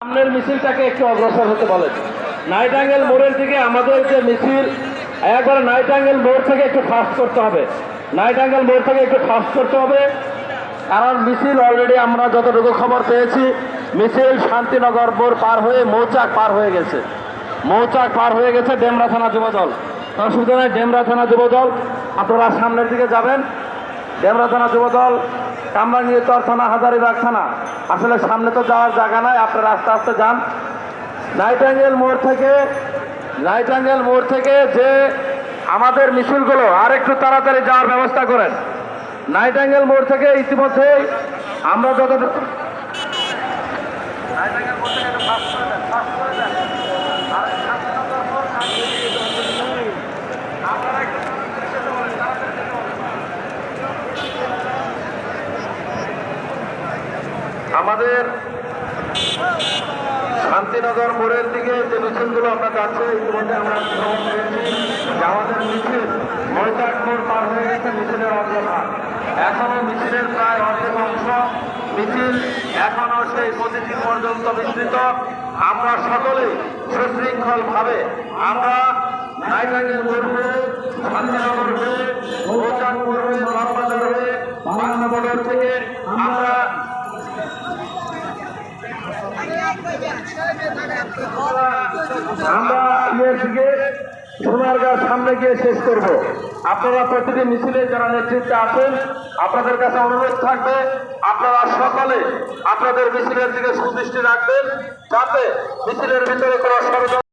সামনের মিছিলটাকে একটু অগ্রসর হতে বলেন। নাইটাঙ্গেল মোড়ের দিকে আমাদের যে মিছিল, একবারে নাইটাঙ্গেল মোড় থেকে একটু ফাস্ট করতে হবে। নাইটাঙ্গেল মোড় থেকে একটু ফাস্ট করতে হবে, কারণ মিছিল অলরেডি আমরা যতটুকু খবর পেয়েছি, মিছিল শান্তিনগর মোড় পার হয়ে মৌচাক পার হয়ে গেছে। মৌচাক পার হয়ে গেছে ডেমরা থানা যুবদল। অসুবিধা নেই, ডেমরা থানা যুবদল আপনারা সামনের দিকে যাবেন। ডেমরা থানা যুবদল, কামরাঙ্গীরচর থানা, হাজারীবাগ থানা, আসলে সামনে তো যাওয়ার জায়গা নাই, আপনারা আস্তে আস্তে যান। নাইটাঙ্গেল মোড় থেকে যে আমাদের মিছিলগুলো আর একটু তাড়াতাড়ি যাওয়ার ব্যবস্থা করেন। নাইটাঙ্গেল মোড় থেকে ইতিমধ্যে আমরা যতটুকু আমাদের শান্তিনগর মোড়ের দিকে যে মিছিলগুলো আমরা যাচ্ছে, ইতিমধ্যে আমরা খবর পেয়েছি যে আমাদের মিছিল মৌচাক মোড় পার হয়ে গেছে মিছিলের অগ্রভাগ। এখনো মিছিলের প্রায় অর্ধেক অংশ, মিছিল এখনো সেই প্রতিটি পর্যন্ত বিস্তৃত। আমরা সকলে সুশৃঙ্খল ভাবে আমরা নাইটাঙ্গেল মোড় হয়ে, শান্তিনগর হয়ে, মৌচাক মোড় হয়ে, বাগবাজার হয়ে, বাংলা বর্ডার থেকে আমরা সোনারগাঁ সামনে গিয়ে শেষ করব। আপনারা প্রতিটি মিছিলে যারা নেতৃত্বে আছেন, আপনাদের কাছে অনুরোধ থাকবে আপনারা সকলে আপনাদের মিছিলের দিকে সুদৃষ্টি রাখবেন, যাতে মিছিলের ভিতরে কোনো ষড়যন্ত্র